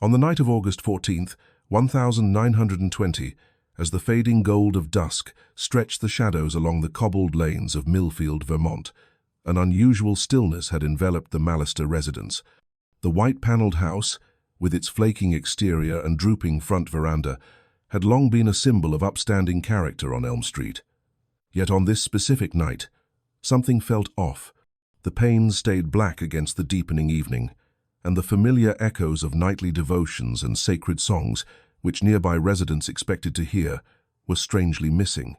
On the night of August 14th, 1920, as the fading gold of dusk stretched the shadows along the cobbled lanes of Millfield, Vermont, an unusual stillness had enveloped the Mallister residence. The white-paneled house, with its flaking exterior and drooping front veranda, had long been a symbol of upstanding character on Elm Street. Yet on this specific night, something felt off. The panes stayed black against the deepening evening, and the familiar echoes of nightly devotions and sacred songs, which nearby residents expected to hear, were strangely missing.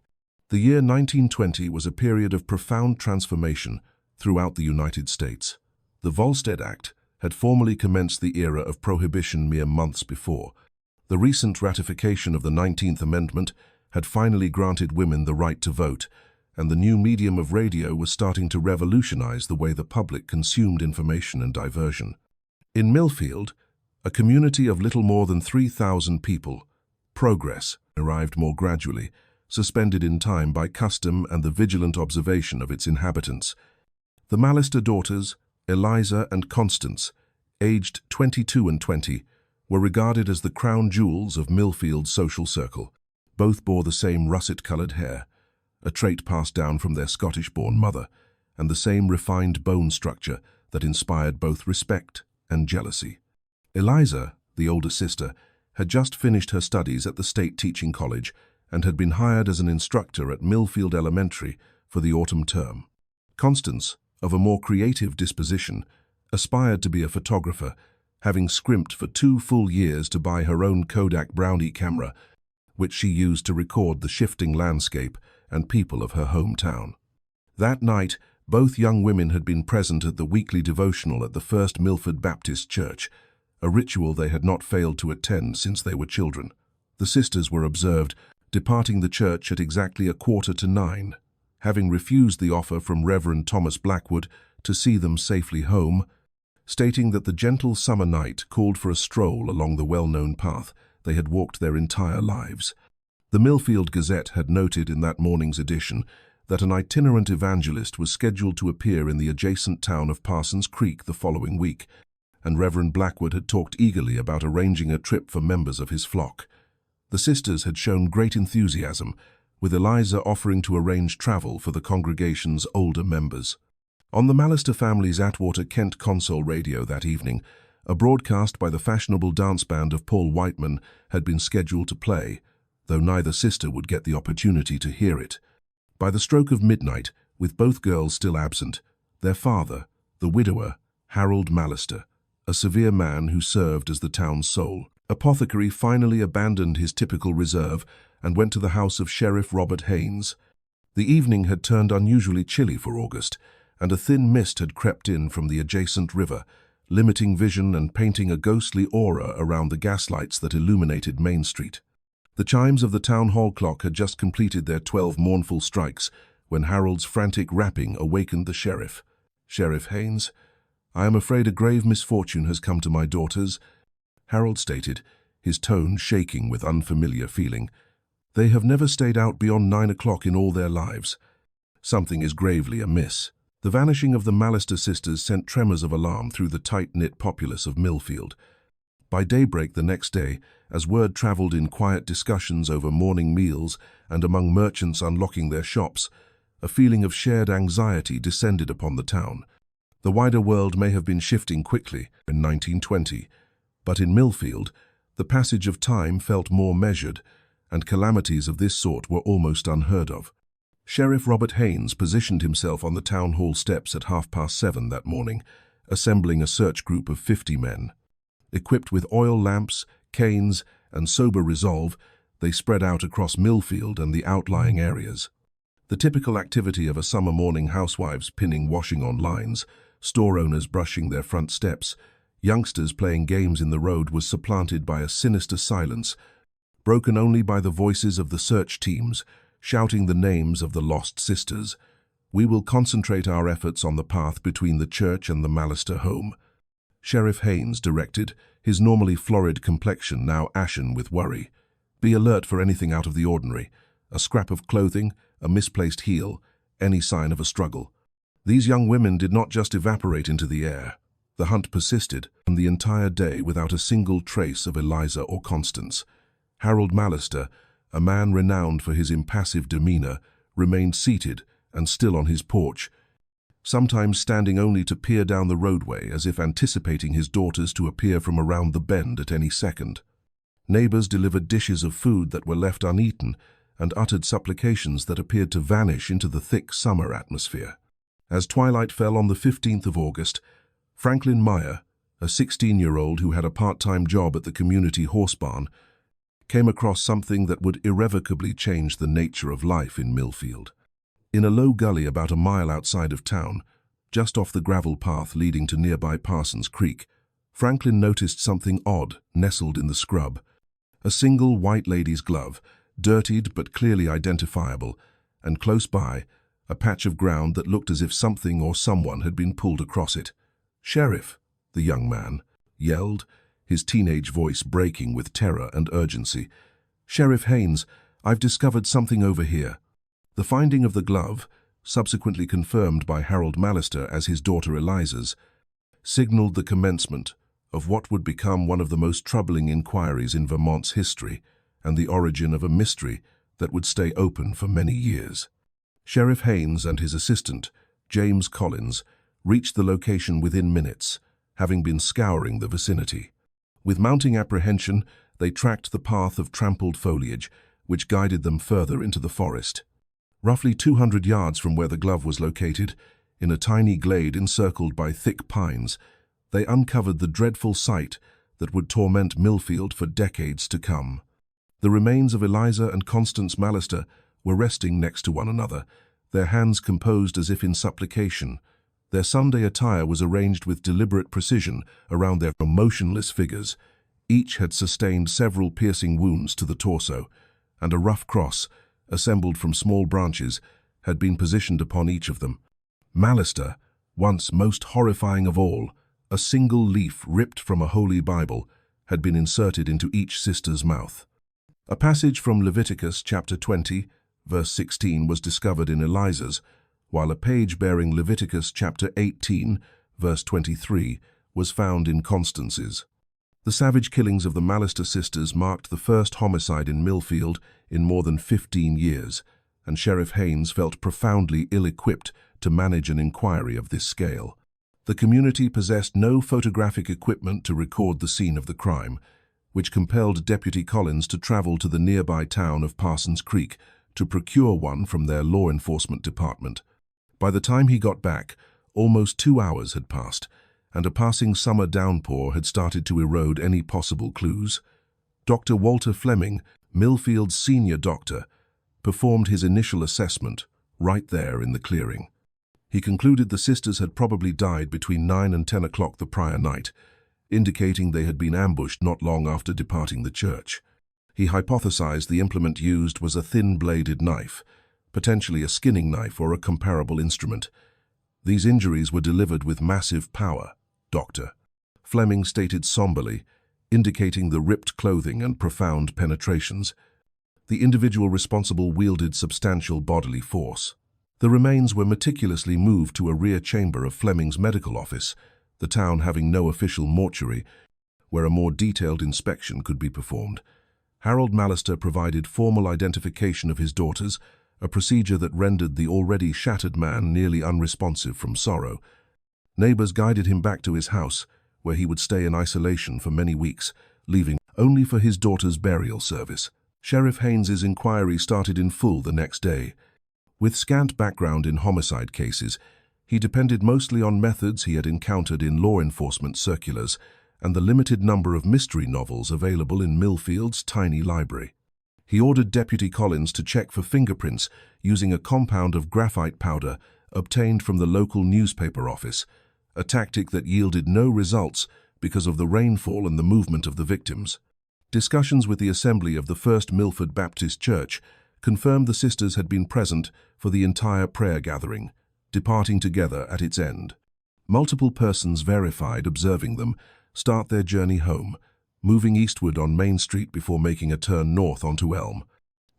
The year 1920 was a period of profound transformation throughout the United States. The Volstead Act had formally commenced the era of prohibition mere months before. The recent ratification of the 19th Amendment had finally granted women the right to vote, and the new medium of radio was starting to revolutionize the way the public consumed information and diversion. In Millfield, a community of little more than 3,000 people, progress arrived more gradually, suspended in time by custom and the vigilant observation of its inhabitants. The Mallister daughters, Eliza and Constance, aged 22 and 20, were regarded as the crown jewels of Millfield's social circle. Both bore the same russet-colored hair, a trait passed down from their Scottish-born mother, and the same refined bone structure that inspired both respect and jealousy. Eliza, the older sister, had just finished her studies at the State Teaching College and had been hired as an instructor at Millfield Elementary for the autumn term. Constance, of a more creative disposition, aspired to be a photographer, having scrimped for 2 full years to buy her own Kodak Brownie camera, which she used to record the shifting landscape and people of her hometown. That night, both young women had been present at the weekly devotional at the First Milford Baptist Church, a ritual they had not failed to attend since they were children. The sisters were observed departing the church at exactly 8:45, having refused the offer from Reverend Thomas Blackwood to see them safely home, stating that the gentle summer night called for a stroll along the well-known path they had walked their entire lives. The Millfield Gazette had noted in that morning's edition that an itinerant evangelist was scheduled to appear in the adjacent town of Parsons Creek the following week, and Reverend Blackwood had talked eagerly about arranging a trip for members of his flock. The sisters had shown great enthusiasm, with Eliza offering to arrange travel for the congregation's older members. On the Mallister family's Atwater, Kent console radio that evening, a broadcast by the fashionable dance band of Paul Whiteman had been scheduled to play, though neither sister would get the opportunity to hear it. By the stroke of midnight, with both girls still absent, their father, the widower, Harold Mallister, a severe man who served as the town's sole apothecary, finally abandoned his typical reserve and went to the house of Sheriff Robert Haynes. The evening had turned unusually chilly for August, and a thin mist had crept in from the adjacent river, limiting vision and painting a ghostly aura around the gaslights that illuminated Main Street. The chimes of the town hall clock had just completed their 12 mournful strikes when Harold's frantic rapping awakened the sheriff. "Sheriff Haynes, I am afraid a grave misfortune has come to my daughters," Harold stated, his tone shaking with unfamiliar feeling. "They have never stayed out beyond 9 o'clock in all their lives. Something is gravely amiss." The vanishing of the Mallister sisters sent tremors of alarm through the tight-knit populace of Millfield. By daybreak the next day, as word traveled in quiet discussions over morning meals and among merchants unlocking their shops, a feeling of shared anxiety descended upon the town. The wider world may have been shifting quickly in 1920, but in Millfield, the passage of time felt more measured, and calamities of this sort were almost unheard of. Sheriff Robert Haynes positioned himself on the town hall steps at 7:30 that morning, assembling a search group of 50 men. Equipped with oil lamps, canes, and sober resolve, they spread out across Millfield and the outlying areas. The typical activity of a summer morning, housewives pinning washing on lines, store owners brushing their front steps, youngsters playing games in the road, was supplanted by a sinister silence, broken only by the voices of the search teams, shouting the names of the lost sisters. "We will concentrate our efforts on the path between the church and the Mallister home," Sheriff Haynes directed, his normally florid complexion now ashen with worry. "Be alert for anything out of the ordinary, a scrap of clothing, a misplaced heel, any sign of a struggle." These young women did not just evaporate into the air. The hunt persisted, and the entire day without a single trace of Eliza or Constance. Harold Mallister, a man renowned for his impassive demeanor, remained seated and still on his porch, sometimes standing only to peer down the roadway as if anticipating his daughters to appear from around the bend at any second. Neighbors delivered dishes of food that were left uneaten and uttered supplications that appeared to vanish into the thick summer atmosphere. As twilight fell on the 15th of August, Franklin Meyer, a 16-year-old who had a part-time job at the community horse barn, came across something that would irrevocably change the nature of life in Millfield. In a low gully about a mile outside of town, just off the gravel path leading to nearby Parsons Creek, Franklin noticed something odd nestled in the scrub. A single white lady's glove, dirtied but clearly identifiable, and close by, a patch of ground that looked as if something or someone had been pulled across it. "Sheriff," the young man yelled, his teenage voice breaking with terror and urgency. "Sheriff Haynes, I've discovered something over here." The finding of the glove, subsequently confirmed by Harold Mallister as his daughter Eliza's, signaled the commencement of what would become one of the most troubling inquiries in Vermont's history and the origin of a mystery that would stay open for many years. Sheriff Haynes and his assistant, James Collins, reached the location within minutes, having been scouring the vicinity. With mounting apprehension, they tracked the path of trampled foliage, which guided them further into the forest. Roughly 200 yards from where the glove was located, in a tiny glade encircled by thick pines, they uncovered the dreadful sight that would torment Millfield for decades to come. The remains of Eliza and Constance Mallister were resting next to one another, their hands composed as if in supplication. Their Sunday attire was arranged with deliberate precision around their motionless figures. Each had sustained several piercing wounds to the torso, and a rough cross, assembled from small branches, had been positioned upon each of them. Mallister, once most horrifying of all, a single leaf ripped from a holy Bible, had been inserted into each sister's mouth. A passage from Leviticus chapter 20, verse 16 was discovered in Eliza's, while a page bearing Leviticus chapter 18, verse 23, was found in Constance's. The savage killings of the Mallister sisters marked the first homicide in Millfield in more than 15 years, and Sheriff Haynes felt profoundly ill-equipped to manage an inquiry of this scale. The community possessed no photographic equipment to record the scene of the crime, which compelled Deputy Collins to travel to the nearby town of Parsons Creek to procure one from their law enforcement department. By the time he got back, almost 2 hours had passed, and a passing summer downpour had started to erode any possible clues. Dr. Walter Fleming, Millfield's senior doctor, performed his initial assessment right there in the clearing. He concluded the sisters had probably died between 9 and 10 o'clock the prior night, indicating they had been ambushed not long after departing the church. He hypothesized the implement used was a thin-bladed knife, potentially a skinning knife or a comparable instrument. These injuries were delivered with massive power, Dr. Fleming stated somberly, indicating the ripped clothing and profound penetrations. The individual responsible wielded substantial bodily force. The remains were meticulously moved to a rear chamber of Fleming's medical office, the town having no official mortuary, where a more detailed inspection could be performed. Harold Mallister provided formal identification of his daughters, a procedure that rendered the already shattered man nearly unresponsive from sorrow. Neighbors guided him back to his house, where he would stay in isolation for many weeks, leaving only for his daughter's burial service. Sheriff Haynes's inquiry started in full the next day. With scant background in homicide cases, he depended mostly on methods he had encountered in law enforcement circulars and the limited number of mystery novels available in Millfield's tiny library. He ordered Deputy Collins to check for fingerprints using a compound of graphite powder obtained from the local newspaper office, a tactic that yielded no results because of the rainfall and the movement of the victims. Discussions with the assembly of the First Milford Baptist Church confirmed the sisters had been present for the entire prayer gathering, departing together at its end. Multiple persons verified observing them start their journey home, moving eastward on Main Street before making a turn north onto Elm.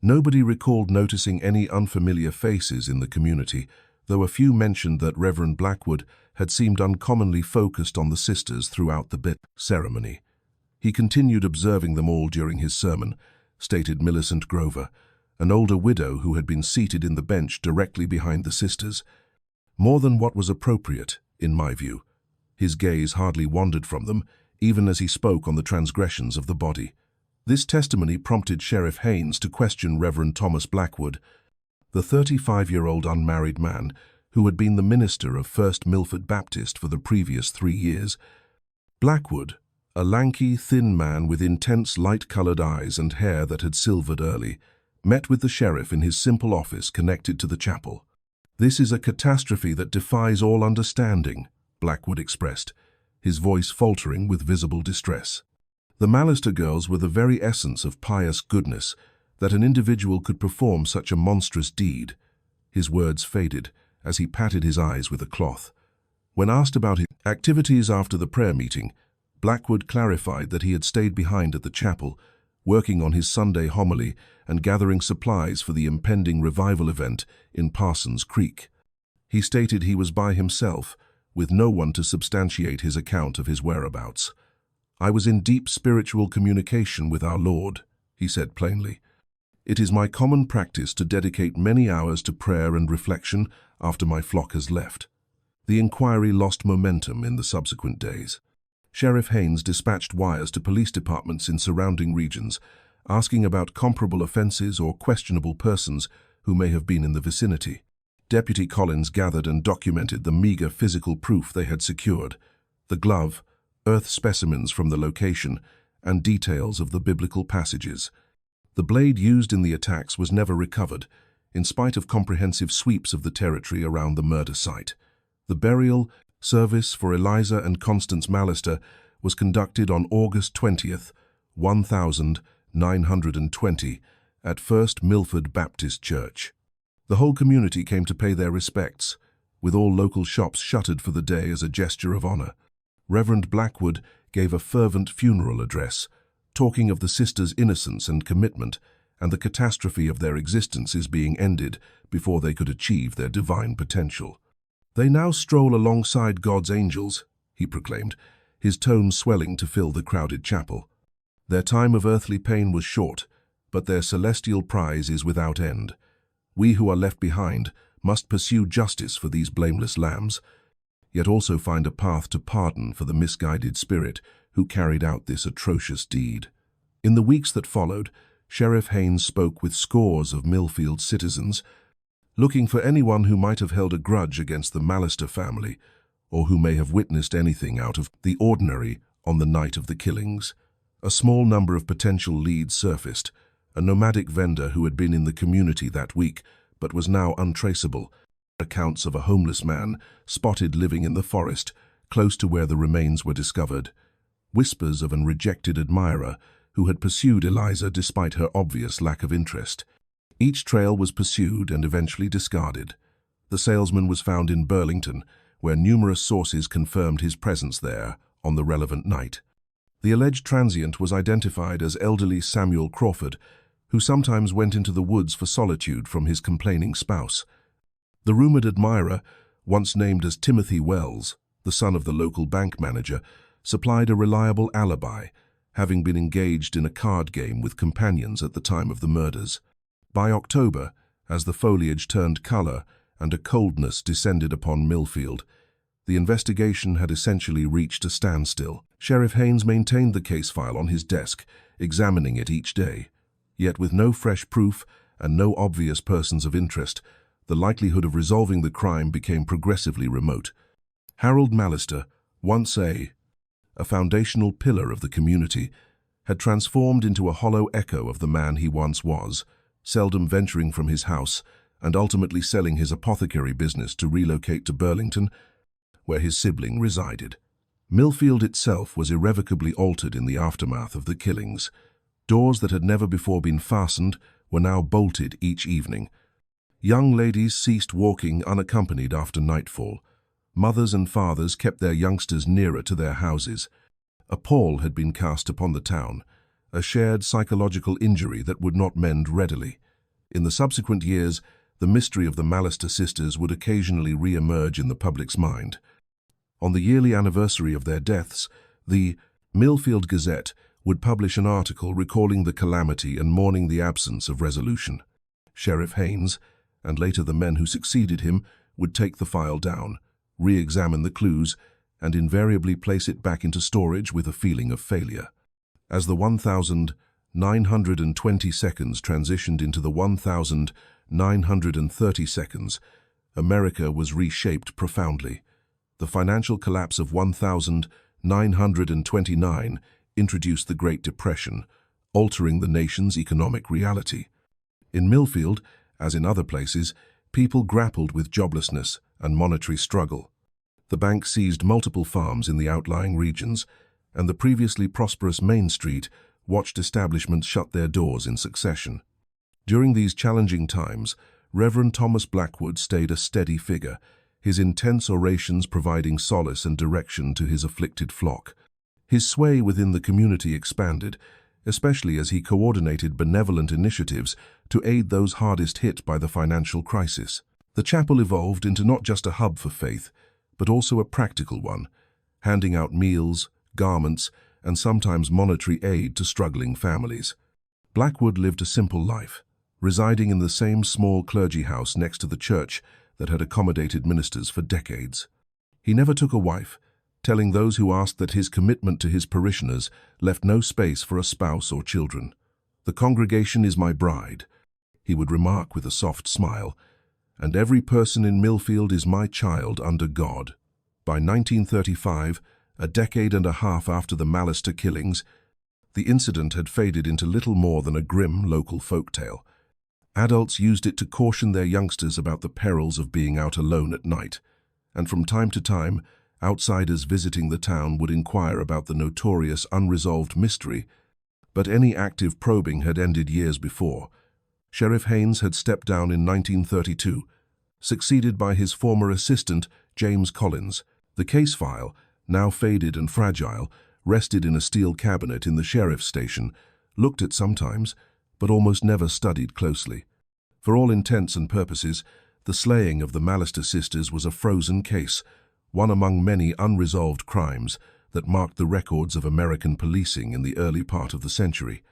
Nobody recalled noticing any unfamiliar faces in the community, though a few mentioned that Reverend Blackwood had seemed uncommonly focused on the sisters throughout the bit ceremony. He continued observing them all during his sermon, stated Millicent Grover, an older widow who had been seated in the bench directly behind the sisters. More than what was appropriate, in my view. His gaze hardly wandered from them, even as he spoke on the transgressions of the body. This testimony prompted Sheriff Haynes to question Reverend Thomas Blackwood, the 35-year-old unmarried man who had been the minister of First Milford Baptist for the previous 3 years. Blackwood, a lanky, thin man with intense light-colored eyes and hair that had silvered early, met with the sheriff in his simple office connected to the chapel. "This is a catastrophe that defies all understanding," Blackwood expressed, his voice faltering with visible distress. The Mallister girls were the very essence of pious goodness, that an individual could perform such a monstrous deed. His words faded as he patted his eyes with a cloth. When asked about his activities after the prayer meeting, Blackwood clarified that he had stayed behind at the chapel, working on his Sunday homily and gathering supplies for the impending revival event in Parsons Creek. He stated he was by himself, with no one to substantiate his account of his whereabouts. "I was in deep spiritual communication with our Lord," he said plainly. "It is my common practice to dedicate many hours to prayer and reflection after my flock has left." The inquiry lost momentum in the subsequent days. Sheriff Haynes dispatched wires to police departments in surrounding regions, asking about comparable offenses or questionable persons who may have been in the vicinity. Deputy Collins gathered and documented the meager physical proof they had secured: the glove, earth specimens from the location, and details of the biblical passages. The blade used in the attacks was never recovered, in spite of comprehensive sweeps of the territory around the murder site. The burial service for Eliza and Constance Mallister was conducted on August 20th, 1920, at First Milford Baptist Church. The whole community came to pay their respects, with all local shops shuttered for the day as a gesture of honor. Reverend Blackwood gave a fervent funeral address, talking of the sisters' innocence and commitment, and the catastrophe of their existences being ended before they could achieve their divine potential. "They now stroll alongside God's angels," he proclaimed, his tones swelling to fill the crowded chapel. "Their time of earthly pain was short, but their celestial prize is without end. We who are left behind must pursue justice for these blameless lambs, yet also find a path to pardon for the misguided spirit who carried out this atrocious deed." In the weeks that followed, Sheriff Haynes spoke with scores of Millfield citizens, looking for anyone who might have held a grudge against the Mallister family, or who may have witnessed anything out of the ordinary on the night of the killings. A small number of potential leads surfaced: a nomadic vendor who had been in the community that week but was now untraceable, accounts of a homeless man spotted living in the forest close to where the remains were discovered, whispers of an rejected admirer who had pursued Eliza despite her obvious lack of interest. Each trail was pursued and eventually discarded. The salesman was found in Burlington, where numerous sources confirmed his presence there on the relevant night. The alleged transient was identified as elderly Samuel Crawford, who sometimes went into the woods for solitude from his complaining spouse. The rumored admirer, once named as Timothy Wells, the son of the local bank manager, supplied a reliable alibi, having been engaged in a card game with companions at the time of the murders. By October, as the foliage turned color and a coldness descended upon Millfield, the investigation had essentially reached a standstill. Sheriff Haynes maintained the case file on his desk, examining it each day. Yet with no fresh proof and no obvious persons of interest, the likelihood of resolving the crime became progressively remote. Harold Mallister, once a foundational pillar of the community, had transformed into a hollow echo of the man he once was, seldom venturing from his house and ultimately selling his apothecary business to relocate to Burlington, where his sibling resided. Millfield itself was irrevocably altered in the aftermath of the killings. Doors that had never before been fastened were now bolted each evening. Young ladies ceased walking unaccompanied after nightfall. Mothers and fathers kept their youngsters nearer to their houses. A pall had been cast upon the town, a shared psychological injury that would not mend readily. In the subsequent years, the mystery of the Mallister sisters would occasionally re-emerge in the public's mind. On the yearly anniversary of their deaths, the Millfield Gazette would publish an article recalling the calamity and mourning the absence of resolution. Sheriff Haynes, and later the men who succeeded him, would take the file down, re-examine the clues, and invariably place it back into storage with a feeling of failure. As the 1,920 seconds transitioned into the 1,930 seconds, America was reshaped profoundly. The financial collapse of 1,929 introduced the Great Depression, altering the nation's economic reality. In Millfield, as in other places, people grappled with joblessness and monetary struggle. The bank seized multiple farms in the outlying regions, and the previously prosperous Main Street watched establishments shut their doors in succession. During these challenging times, Reverend Thomas Blackwood stayed a steady figure, his intense orations providing solace and direction to his afflicted flock. His sway within the community expanded, especially as he coordinated benevolent initiatives to aid those hardest hit by the financial crisis. The chapel evolved into not just a hub for faith, but also a practical one, handing out meals, garments, and sometimes monetary aid to struggling families. Blackwood lived a simple life, residing in the same small clergy house next to the church that had accommodated ministers for decades. He never took a wife, telling those who asked that his commitment to his parishioners left no space for a spouse or children. "The congregation is my bride," he would remark with a soft smile, "and every person in Millfield is my child under God." By 1935, a decade and a half after the Mallister killings, the incident had faded into little more than a grim local folktale. Adults used it to caution their youngsters about the perils of being out alone at night, and from time to time, outsiders visiting the town would inquire about the notorious unresolved mystery, but any active probing had ended years before. Sheriff Haynes had stepped down in 1932, succeeded by his former assistant, James Collins. The case file, now faded and fragile, rested in a steel cabinet in the sheriff's station, looked at sometimes, but almost never studied closely. For all intents and purposes, the slaying of the Mallister sisters was a frozen case, one among many unresolved crimes that marked the records of American policing in the early part of the century.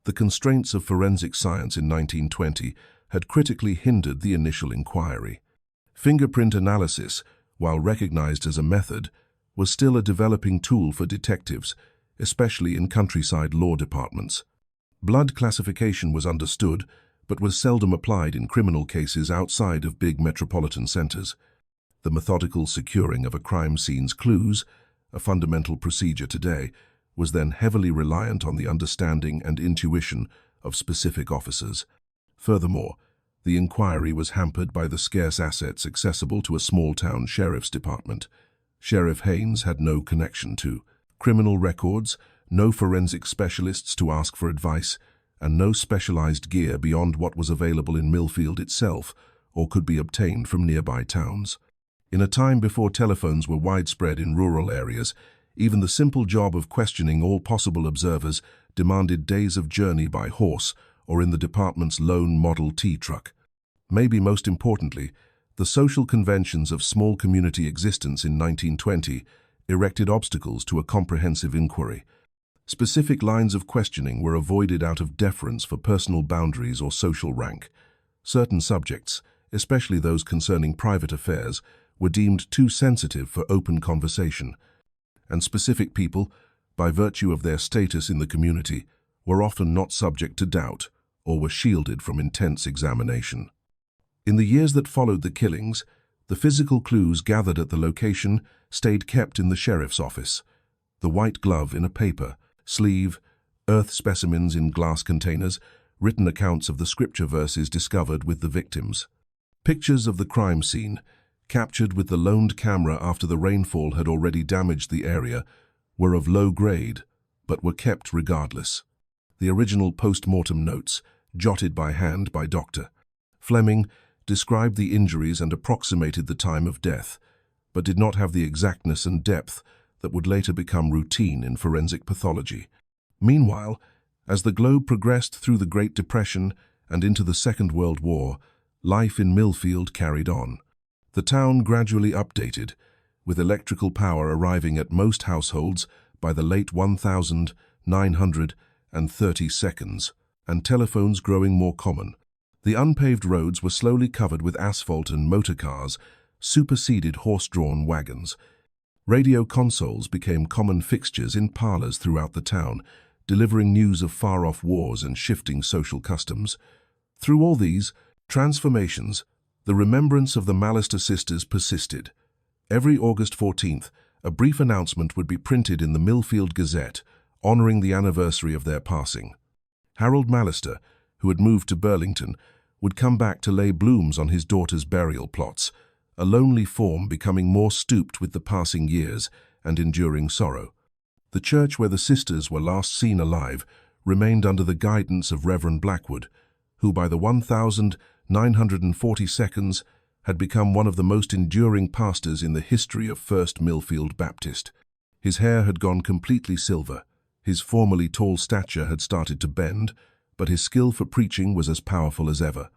The constraints of forensic science in 1920 had critically hindered the initial inquiry. Fingerprint analysis, while recognized as a method, was still a developing tool for detectives, especially in countryside law departments. Blood classification was understood, but was seldom applied in criminal cases outside of big metropolitan centers. The methodical securing of a crime scene's clues, a fundamental procedure today, was then heavily reliant on the understanding and intuition of specific officers. Furthermore, the inquiry was hampered by the scarce assets accessible to a small-town sheriff's department. Sheriff Haynes had no connection to criminal records, no forensic specialists to ask for advice, and no specialized gear beyond what was available in Millfield itself or could be obtained from nearby towns. In a time before telephones were widespread in rural areas, even the simple job of questioning all possible observers demanded days of journey by horse or in the department's lone Model T truck. Maybe most importantly, the social conventions of small community existence in 1920 erected obstacles to a comprehensive inquiry. Specific lines of questioning were avoided out of deference for personal boundaries or social rank. Certain subjects, especially those concerning private affairs, were deemed too sensitive for open conversation, and specific people, by virtue of their status in the community, were often not subject to doubt or were shielded from intense examination. In the years that followed the killings, the physical clues gathered at the location stayed kept in the sheriff's office. The white glove in a paper, sleeve, earth specimens in glass containers, written accounts of the scripture verses discovered with the victims. Pictures of the crime scene, captured with the loaned camera after the rainfall had already damaged the area, were of low grade, but were kept regardless. The original post-mortem notes, jotted by hand by Dr. Fleming, described the injuries and approximated the time of death, but did not have the exactness and depth that would later become routine in forensic pathology. Meanwhile, as the globe progressed through the Great Depression and into the Second World War, life in Millfield carried on. The town gradually updated, with electrical power arriving at most households by the late 1930s, and telephones growing more common. The unpaved roads were slowly covered with asphalt, and motor cars superseded horse-drawn wagons. Radio consoles became common fixtures in parlors throughout the town, delivering news of far-off wars and shifting social customs. Through all these transformations, the remembrance of the Mallister sisters persisted. Every August 14th, a brief announcement would be printed in the Millfield Gazette, honoring the anniversary of their passing. Harold Mallister, who had moved to Burlington, would come back to lay blooms on his daughter's burial plots, a lonely form becoming more stooped with the passing years and enduring sorrow. The church where the sisters were last seen alive remained under the guidance of Reverend Blackwood, who by the 1942 had become one of the most enduring pastors in the history of First Millfield Baptist. His hair had gone completely silver, his formerly tall stature had started to bend, but his skill for preaching was as powerful as ever.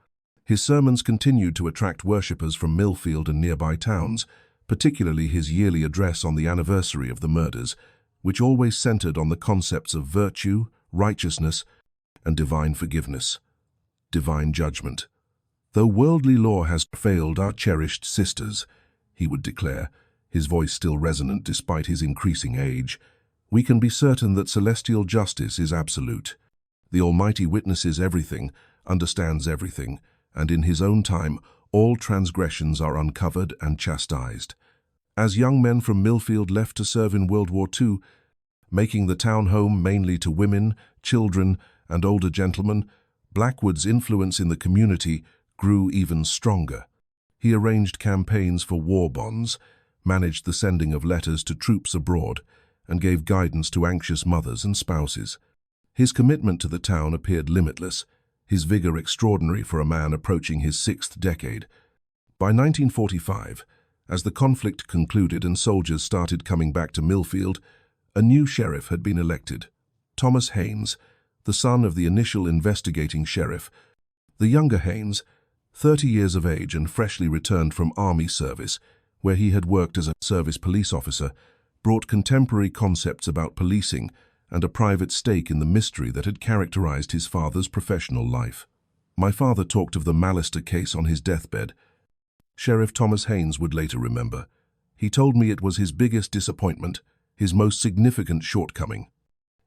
His sermons continued to attract worshippers from Millfield and nearby towns, particularly his yearly address on the anniversary of the murders, which always centered on the concepts of virtue, righteousness, and divine forgiveness, divine judgment. "Though worldly law has failed our cherished sisters," he would declare, his voice still resonant despite his increasing age, "we can be certain that celestial justice is absolute. The Almighty witnesses everything, understands everything, and in His own time all transgressions are uncovered and chastised." As young men from Millfield left to serve in World War II, making the town home mainly to women, children, and older gentlemen, Blackwood's influence in the community grew even stronger. He arranged campaigns for war bonds, managed the sending of letters to troops abroad, and gave guidance to anxious mothers and spouses. His commitment to the town appeared limitless, his vigor extraordinary for a man approaching his 6th decade. By 1945, as the conflict concluded and soldiers started coming back to Millfield, a new sheriff had been elected. Thomas Haynes, the son of the initial investigating sheriff. The younger Haynes, 30 years of age and freshly returned from army service, where he had worked as a service police officer, brought contemporary concepts about policing and a private stake in the mystery that had characterized his father's professional life. "My father talked of the Mallister case on his deathbed," Sheriff Thomas Haynes would later remember. "He told me it was his biggest disappointment, his most significant shortcoming.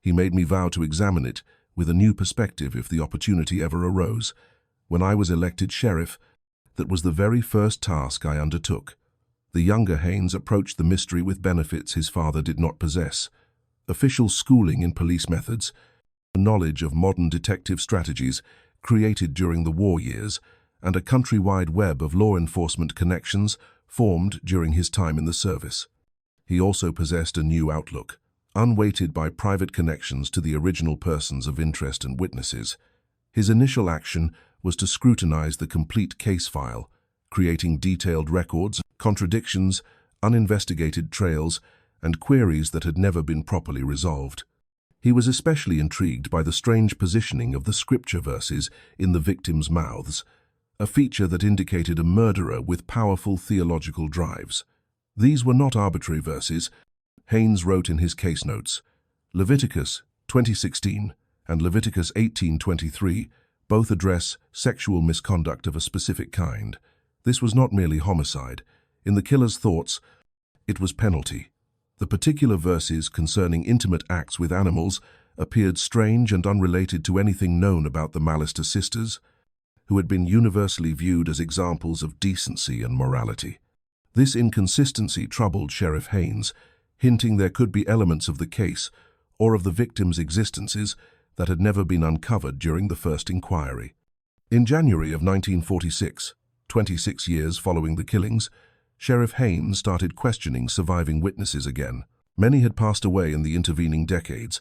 He made me vow to examine it with a new perspective if the opportunity ever arose. When I was elected sheriff, that was the very first task I undertook." The younger Haynes approached the mystery with benefits his father did not possess: official schooling in police methods, a knowledge of modern detective strategies created during the war years, and a countrywide web of law enforcement connections formed during his time in the service. He also possessed a new outlook, unweighted by private connections to the original persons of interest and witnesses. His initial action was to scrutinize the complete case file, creating detailed records, contradictions, uninvestigated trails, and queries that had never been properly resolved. He was especially intrigued by the strange positioning of the scripture verses in the victims' mouths, a feature that indicated a murderer with powerful theological drives. These were not arbitrary verses, Haynes wrote in his case notes. Leviticus 20:16 and Leviticus 18:23 both address sexual misconduct of a specific kind. This was not merely homicide. In the killer's thoughts, it was penalty. The particular verses concerning intimate acts with animals appeared strange and unrelated to anything known about the Mallister sisters, who had been universally viewed as examples of decency and morality. This inconsistency troubled Sheriff Haynes, hinting there could be elements of the case or of the victims' existences that had never been uncovered during the first inquiry. In January of 1946, 26 years following the killings, Sheriff Haynes started questioning surviving witnesses again. Many had passed away in the intervening decades,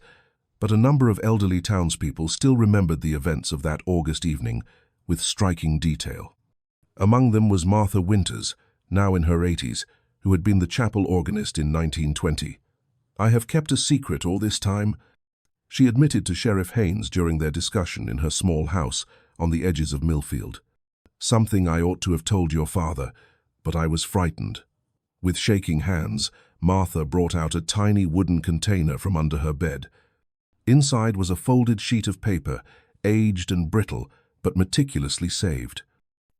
but a number of elderly townspeople still remembered the events of that August evening with striking detail. Among them was Martha Winters, now in her 80s, who had been the chapel organist in 1920. "I have kept a secret all this time," she admitted to Sheriff Haynes during their discussion in her small house on the edges of Millfield. Something I ought to have told your father, but I was frightened." With shaking hands, Martha brought out a tiny wooden container from under her bed. Inside was a folded sheet of paper, aged and brittle, but meticulously saved.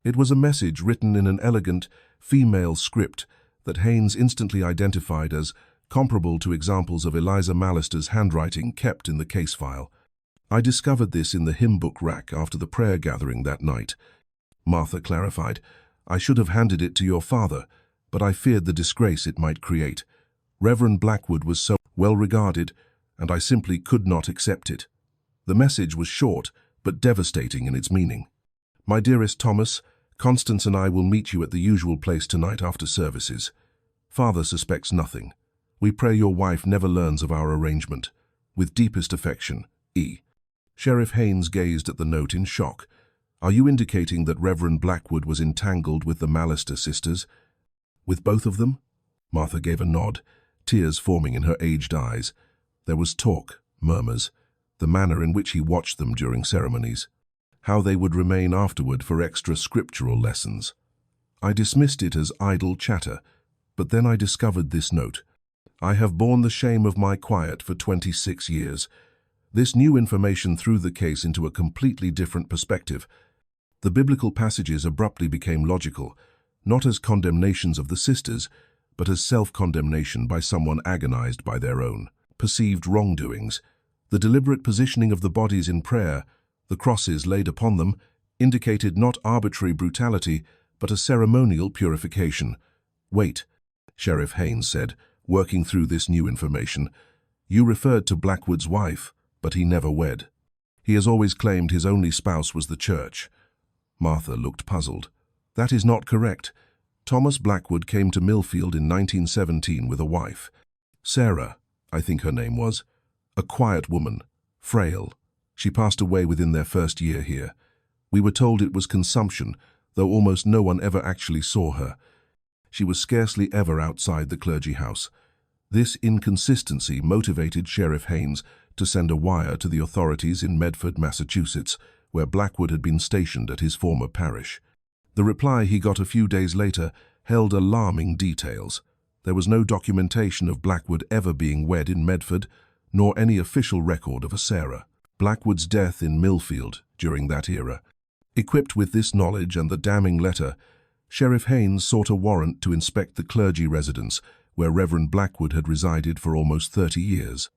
It was a message written in an elegant, female script that Haynes instantly identified as comparable to examples of Eliza Mallister's handwriting kept in the case file. "I discovered this in the hymn book rack after the prayer gathering that night," Martha clarified. "I should have handed it to your father, but I feared the disgrace it might create. Reverend Blackwood was so well regarded, and I simply could not accept it." The message was short, but devastating in its meaning. "My dearest Thomas, Constance and I will meet you at the usual place tonight after services. Father suspects nothing. We pray your wife never learns of our arrangement. With deepest affection, E." Sheriff Haynes gazed at the note in shock. "Are you indicating that Reverend Blackwood was entangled with the Mallister sisters?" "With both of them?" Martha gave a nod, tears forming in her aged eyes. There was talk, murmurs, the manner in which he watched them during ceremonies, how they would remain afterward for extra scriptural lessons. I dismissed it as idle chatter, but then I discovered this note. "I have borne the shame of my quiet for 26 years. This new information threw the case into a completely different perspective. The biblical passages abruptly became logical, not as condemnations of the sisters, but as self-condemnation by someone agonized by their own perceived wrongdoings. The deliberate positioning of the bodies in prayer, the crosses laid upon them, indicated not arbitrary brutality, but a ceremonial purification." "Wait," Sheriff Haynes said, working through this new information. "You referred to Blackwood's wife, but he never wed. He has always claimed his only spouse was the church." Martha looked puzzled. "That is not correct. Thomas Blackwood came to Millfield in 1917 with a wife. Sarah, I think her name was. A quiet woman, frail. She passed away within their first year here. We were told it was consumption, though almost no one ever actually saw her. She was scarcely ever outside the clergy house." This inconsistency motivated Sheriff Haynes to send a wire to the authorities in Medford, Massachusetts, where Blackwood had been stationed at his former parish. The reply he got a few days later held alarming details. There was no documentation of Blackwood ever being wed in Medford, nor any official record of a Sarah. Blackwood's death in Millfield during that era. Equipped with this knowledge and the damning letter, Sheriff Haynes sought a warrant to inspect the clergy residence where Reverend Blackwood had resided for almost 30 years.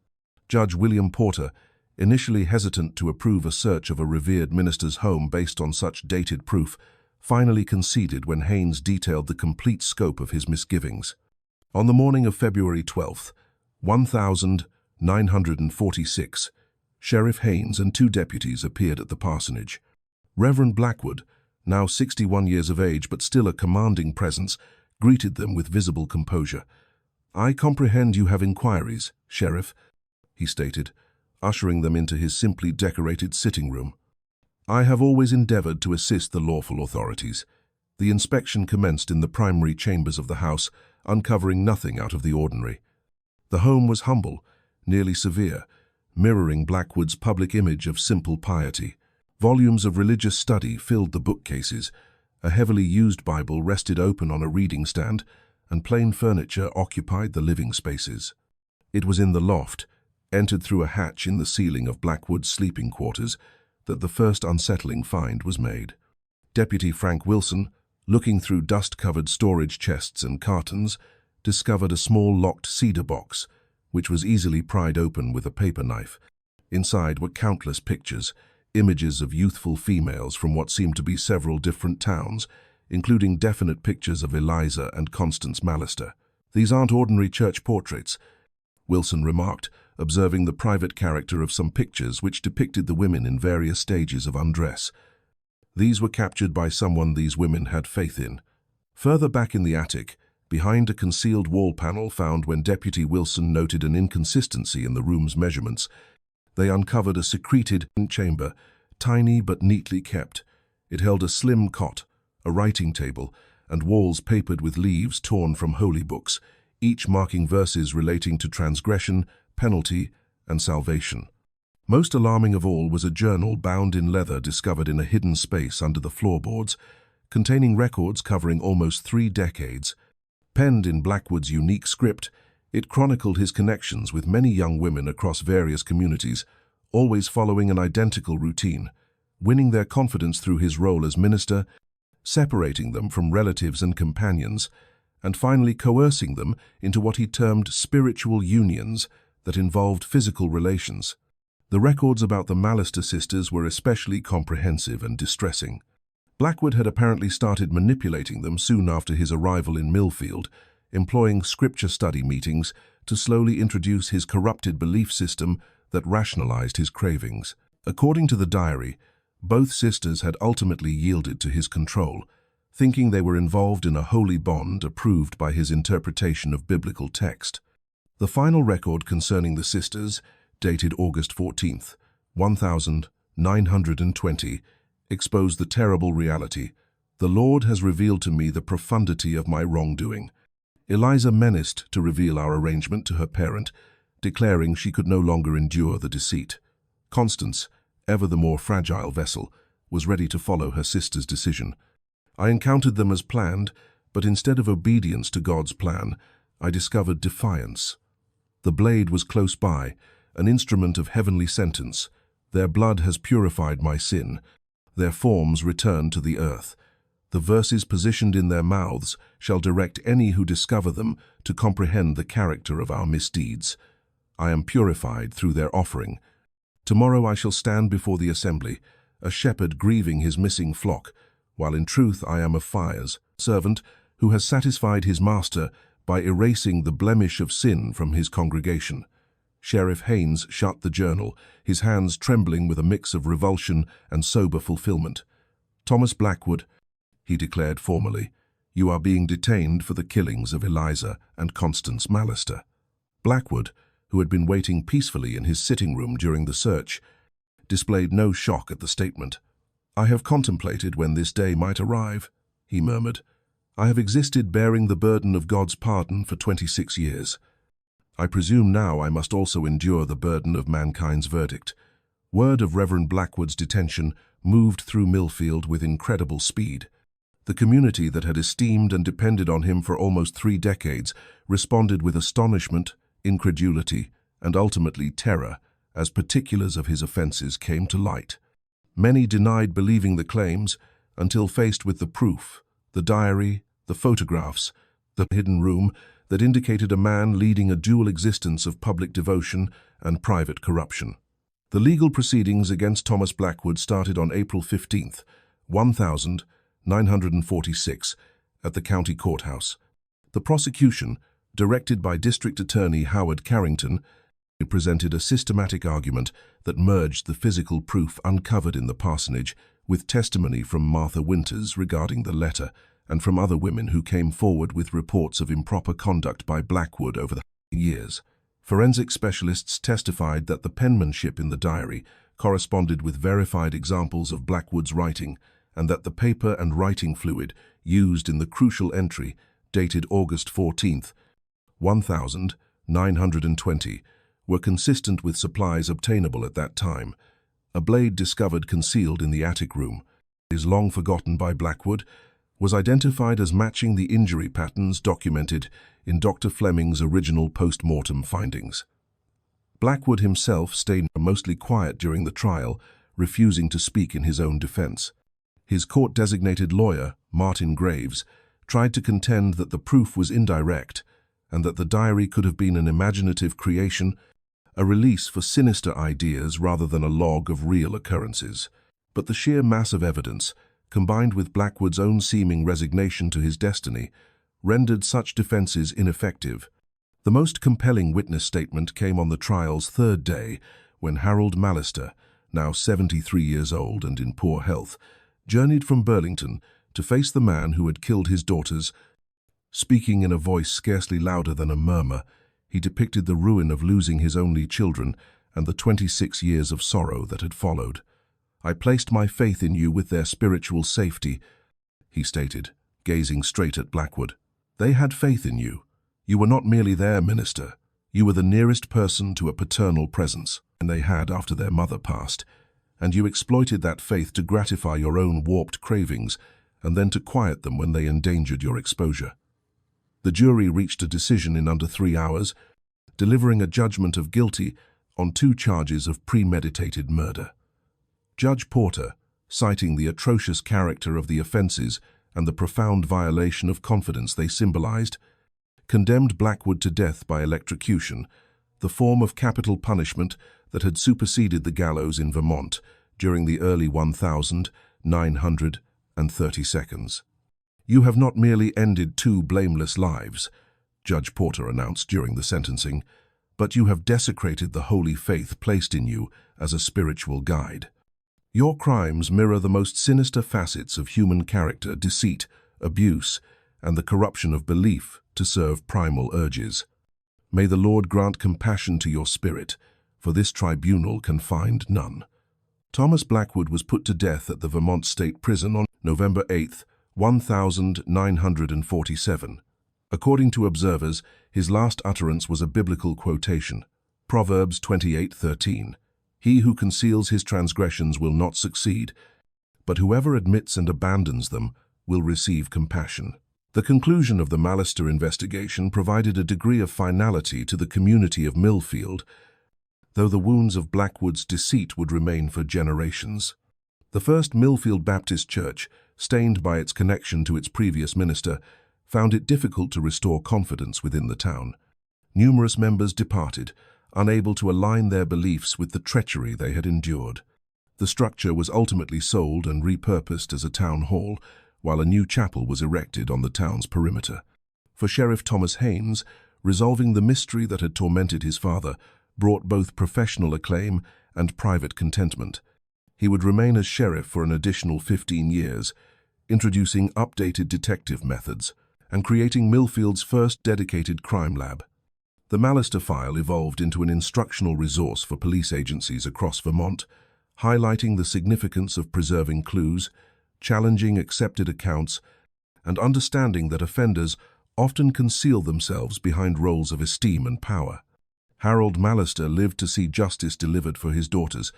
Judge William Porter, initially hesitant to approve a search of a revered minister's home based on such dated proof, finally conceded when Haynes detailed the complete scope of his misgivings. On the morning of February 12th, 1946, Sheriff Haynes and 2 deputies appeared at the parsonage. Reverend Blackwood, now 61 years of age but still a commanding presence, greeted them with visible composure. "I comprehend you have inquiries, Sheriff," he stated, ushering them into his simply decorated sitting room. "I have always endeavored to assist the lawful authorities." The inspection commenced in the primary chambers of the house, uncovering nothing out of the ordinary. The home was humble, nearly severe, mirroring Blackwood's public image of simple piety. Volumes of religious study filled the bookcases, a heavily used Bible rested open on a reading stand, and plain furniture occupied the living spaces. It was in the loft, entered through a hatch in the ceiling of Blackwood's sleeping quarters, that the first unsettling find was made. Deputy Frank Wilson, looking through dust-covered storage chests and cartons, discovered a small locked cedar box, which was easily pried open with a paper knife. Inside were countless pictures, images of youthful females from what seemed to be several different towns, including definite pictures of Eliza and Constance Mallister. "These aren't ordinary church portraits," Wilson remarked, observing the private character of some pictures which depicted the women in various stages of undress. "These were captured by someone these women had faith in." Further back in the attic, behind a concealed wall panel found when Deputy Wilson noted an inconsistency in the room's measurements, they uncovered a secreted chamber, tiny but neatly kept. It held a slim cot, a writing table, and walls papered with leaves torn from holy books, each marking verses relating to transgression, penalty, and salvation. Most alarming of all was a journal bound in leather discovered in a hidden space under the floorboards. containing records covering almost 3 decades. Penned in Blackwood's unique script, it chronicled his connections with many young women across various communities, always following an identical routine, winning their confidence through his role as minister, separating them from relatives and companions, and finally coercing them into what he termed spiritual unions that involved physical relations. The records about the Mallister sisters were especially comprehensive and distressing. Blackwood had apparently started manipulating them soon after his arrival in Millfield, employing scripture study meetings to slowly introduce his corrupted belief system that rationalized his cravings. According to the diary, both sisters had ultimately yielded to his control, thinking they were involved in a holy bond approved by his interpretation of biblical text. The final record concerning the sisters, dated August 14th, 1920, exposed the terrible reality. "The Lord has revealed to me the profundity of my wrongdoing." Eliza menaced to reveal our arrangement to her parent, declaring she could no longer endure the deceit. Constance, ever the more fragile vessel, was ready to follow her sister's decision. I encountered them as planned, but instead of obedience to God's plan, I discovered defiance. The blade was close by, an instrument of heavenly sentence. Their blood has purified my sin. Their forms return to the earth. The verses positioned in their mouths shall direct any who discover them to comprehend the character of our misdeeds. I am purified through their offering. Tomorrow I shall stand before the assembly, a shepherd grieving his missing flock, while in truth I am a fire's servant who has satisfied his master by erasing the blemish of sin from his congregation. Sheriff Haynes shut the journal, his hands trembling with a mix of revulsion and sober fulfillment. "Thomas Blackwood," he declared formally, "you are being detained for the killings of Eliza and Constance Mallister." Blackwood, who had been waiting peacefully in his sitting room during the search, displayed no shock at the statement. "I have contemplated when this day might arrive," he murmured. "I have existed bearing the burden of God's pardon for 26 years. I presume now I must also endure the burden of mankind's verdict." Word of Reverend Blackwood's detention moved through Millfield with incredible speed. The community that had esteemed and depended on him for almost 3 decades responded with astonishment, incredulity, and ultimately terror as particulars of his offenses came to light. Many denied believing the claims until faced with the proof, the diary, the photographs, the hidden room that indicated a man leading a dual existence of public devotion and private corruption. The legal proceedings against Thomas Blackwood started on April 15th, 1946, at the county courthouse. The prosecution, directed by District Attorney Howard Carrington, presented a systematic argument that merged the physical proof uncovered in the parsonage with testimony from Martha Winters regarding the letter and from other women who came forward with reports of improper conduct by Blackwood over the years. Forensic specialists testified that the penmanship in the diary corresponded with verified examples of Blackwood's writing and that the paper and writing fluid used in the crucial entry, dated August 14th, 1920, were consistent with supplies obtainable at that time. A blade discovered concealed in the attic room, is long forgotten by Blackwood, was identified as matching the injury patterns documented in Dr. Fleming's original post-mortem findings. Blackwood himself stayed mostly quiet during the trial, refusing to speak in his own defense. His court-designated lawyer, Martin Graves, tried to contend that the proof was indirect and that the diary could have been an imaginative creation, a release for sinister ideas rather than a log of real occurrences. But the sheer mass of evidence, combined with Blackwood's own seeming resignation to his destiny, rendered such defenses ineffective. The most compelling witness statement came on the trial's 3rd day, when Harold Mallister, now 73 years old and in poor health, journeyed from Burlington to face the man who had killed his daughters. Speaking in a voice scarcely louder than a murmur, he depicted the ruin of losing his only children and the 26 years of sorrow that had followed. "I placed my faith in you with their spiritual safety," he stated, gazing straight at Blackwood. "They had faith in you. You were not merely their minister. You were the nearest person to a paternal presence, and they had after their mother passed. And you exploited that faith to gratify your own warped cravings and then to quiet them when they endangered your exposure. The jury reached a decision in under 3 hours, delivering a judgment of guilty on 2 charges of premeditated murder. Judge Porter, citing the atrocious character of the offenses and the profound violation of confidence they symbolized, condemned Blackwood to death by electrocution, the form of capital punishment that had superseded the gallows in Vermont during the early 1932. "You have not merely ended 2 blameless lives," Judge Porter announced during the sentencing, "but you have desecrated the holy faith placed in you as a spiritual guide. Your crimes mirror the most sinister facets of human character, deceit, abuse, and the corruption of belief to serve primal urges. May the Lord grant compassion to your spirit, for this tribunal can find none." Thomas Blackwood was put to death at the Vermont State Prison on November 8, 1947. According to observers, his last utterance was a biblical quotation, Proverbs 28:13. "He who conceals his transgressions will not succeed, but whoever admits and abandons them will receive compassion." The conclusion of the Mallister investigation provided a degree of finality to the community of Millfield, though the wounds of Blackwood's deceit would remain for generations. The First Millfield Baptist Church, stained by its connection to its previous minister, found it difficult to restore confidence within the town. Numerous members departed, unable to align their beliefs with the treachery they had endured. The structure was ultimately sold and repurposed as a town hall, while a new chapel was erected on the town's perimeter. For Sheriff Thomas Haynes, resolving the mystery that had tormented his father brought both professional acclaim and private contentment. He would remain as sheriff for an additional 15 years, introducing updated detective methods and creating Millfield's first dedicated crime lab. The Mallister file evolved into an instructional resource for police agencies across Vermont, highlighting the significance of preserving clues, challenging accepted accounts, and understanding that offenders often conceal themselves behind roles of esteem and power. Harold Mallister lived to see justice delivered for his daughters,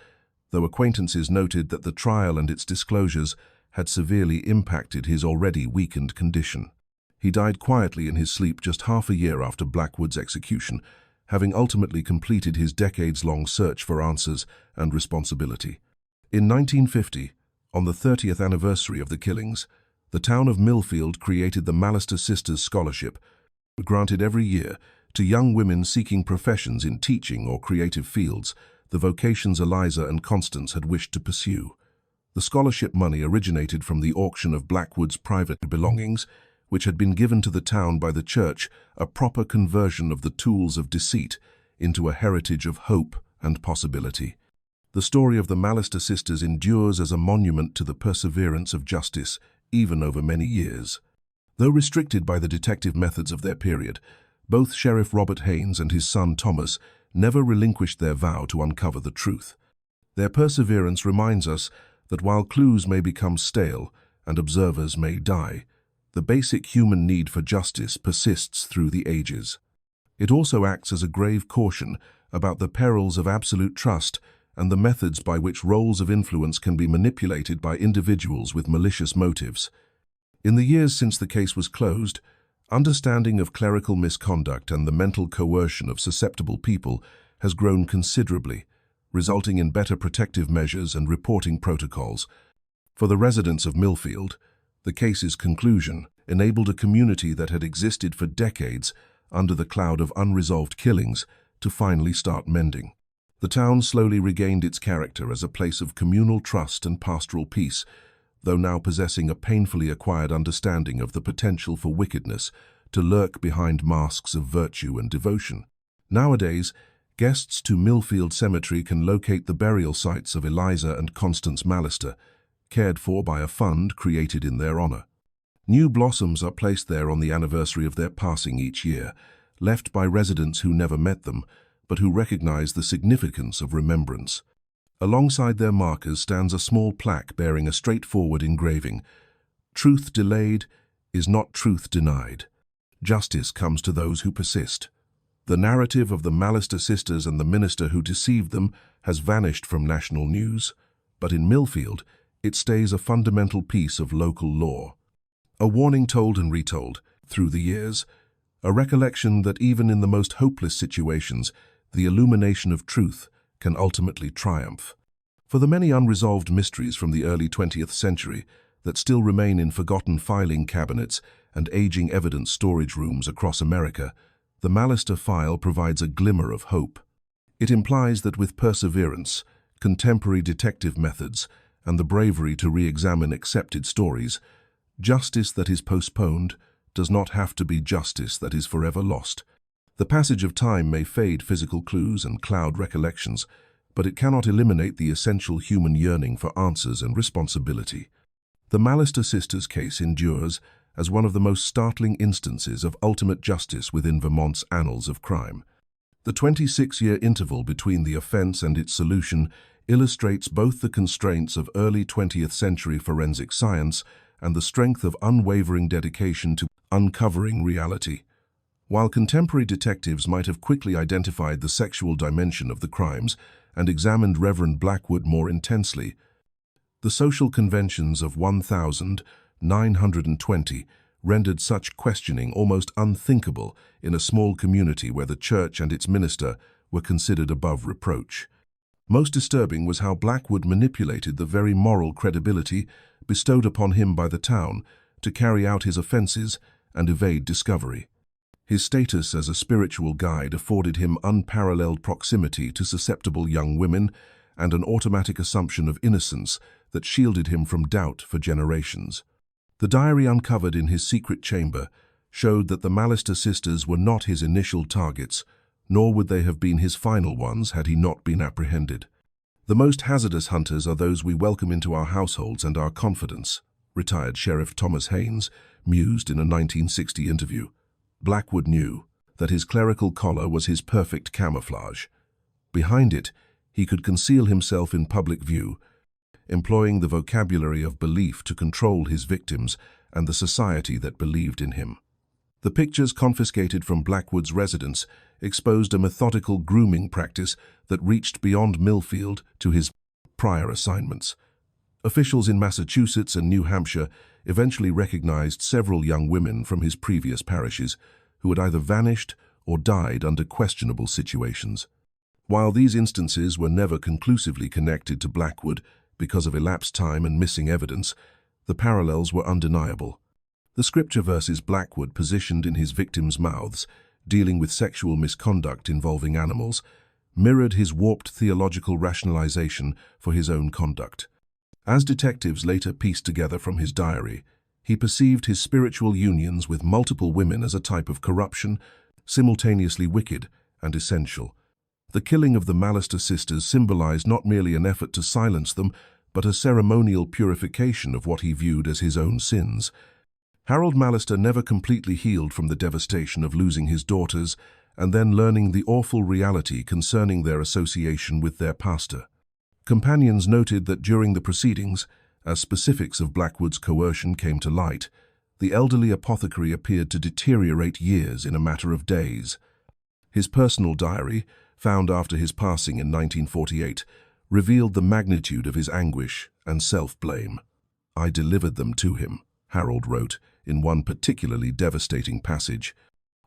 though acquaintances noted that the trial and its disclosures had severely impacted his already weakened condition. He died quietly in his sleep just half a year after Blackwood's execution, having ultimately completed his decades-long search for answers and responsibility. In 1950, on the 30th anniversary of the killings, the town of Millfield created the Mallister Sisters Scholarship, granted every year to young women seeking professions in teaching or creative fields, the vocations Eliza and Constance had wished to pursue. The scholarship money originated from the auction of Blackwood's private belongings, which had been given to the town by the church, a proper conversion of the tools of deceit into a heritage of hope and possibility. The story of the Mallister sisters endures as a monument to the perseverance of justice, even over many years. Though restricted by the detective methods of their period, both Sheriff Robert Haynes and his son Thomas never relinquished their vow to uncover the truth. Their perseverance reminds us that while clues may become stale and observers may die, the basic human need for justice persists through the ages. It also acts as a grave caution about the perils of absolute trust and the methods by which roles of influence can be manipulated by individuals with malicious motives. In the years since the case was closed, understanding of clerical misconduct and the mental coercion of susceptible people has grown considerably, resulting in better protective measures and reporting protocols. For the residents of Millfield, the case's conclusion enabled a community that had existed for decades under the cloud of unresolved killings to finally start mending. The town slowly regained its character as a place of communal trust and pastoral peace, though now possessing a painfully acquired understanding of the potential for wickedness to lurk behind masks of virtue and devotion. Nowadays, guests to Millfield Cemetery can locate the burial sites of Eliza and Constance Mallister, cared for by a fund created in their honor. New blossoms are placed there on the anniversary of their passing each year, left by residents who never met them, but who recognize the significance of remembrance. Alongside their markers stands a small plaque bearing a straightforward engraving: "Truth delayed is not truth denied. Justice comes to those who persist." The narrative of the Mallister sisters and the minister who deceived them has vanished from national news, but in Millfield, it stays a fundamental piece of local law. A warning told and retold, through the years, a recollection that even in the most hopeless situations, the illumination of truth can ultimately triumph. For the many unresolved mysteries from the early 20th century that still remain in forgotten filing cabinets and aging evidence storage rooms across America, the Mallister file provides a glimmer of hope. It implies that with perseverance, contemporary detective methods, and the bravery to re-examine accepted stories, justice that is postponed does not have to be justice that is forever lost. The passage of time may fade physical clues and cloud recollections, but it cannot eliminate the essential human yearning for answers and responsibility. The Mallister sisters case endures as one of the most startling instances of ultimate justice within Vermont's annals of crime. The 26-year interval between the offense and its solution illustrates both the constraints of early 20th century forensic science and the strength of unwavering dedication to uncovering reality. While contemporary detectives might have quickly identified the sexual dimension of the crimes and examined Reverend Blackwood more intensely, the social conventions of 1920 rendered such questioning almost unthinkable in a small community where the church and its minister were considered above reproach. Most disturbing was how Blackwood manipulated the very moral credibility bestowed upon him by the town to carry out his offenses and evade discovery. His status as a spiritual guide afforded him unparalleled proximity to susceptible young women and an automatic assumption of innocence that shielded him from doubt for generations. The diary uncovered in his secret chamber showed that the Mallister sisters were not his initial targets, nor would they have been his final ones had he not been apprehended. The most hazardous hunters are those we welcome into our households and our confidence, retired Sheriff Thomas Haynes mused in a 1960 interview. Blackwood knew that his clerical collar was his perfect camouflage. Behind it, he could conceal himself in public view, employing the vocabulary of belief to control his victims and the society that believed in him. The pictures confiscated from Blackwood's residence exposed a methodical grooming practice that reached beyond Millfield to his prior assignments. Officials in Massachusetts and New Hampshire eventually recognized several young women from his previous parishes who had either vanished or died under questionable situations. While these instances were never conclusively connected to Blackwood because of elapsed time and missing evidence, the parallels were undeniable. The scripture verses Blackwood positioned in his victims' mouths, dealing with sexual misconduct involving animals, mirrored his warped theological rationalization for his own conduct. As detectives later pieced together from his diary, he perceived his spiritual unions with multiple women as a type of corruption, simultaneously wicked and essential. The killing of the Mallister sisters symbolized not merely an effort to silence them, but a ceremonial purification of what he viewed as his own sins. Harold Mallister never completely healed from the devastation of losing his daughters and then learning the awful reality concerning their association with their pastor. Companions noted that during the proceedings, as specifics of Blackwood's coercion came to light, the elderly apothecary appeared to deteriorate years in a matter of days. His personal diary, found after his passing in 1948, revealed the magnitude of his anguish and self-blame. "I delivered them to him," Harold wrote in one particularly devastating passage.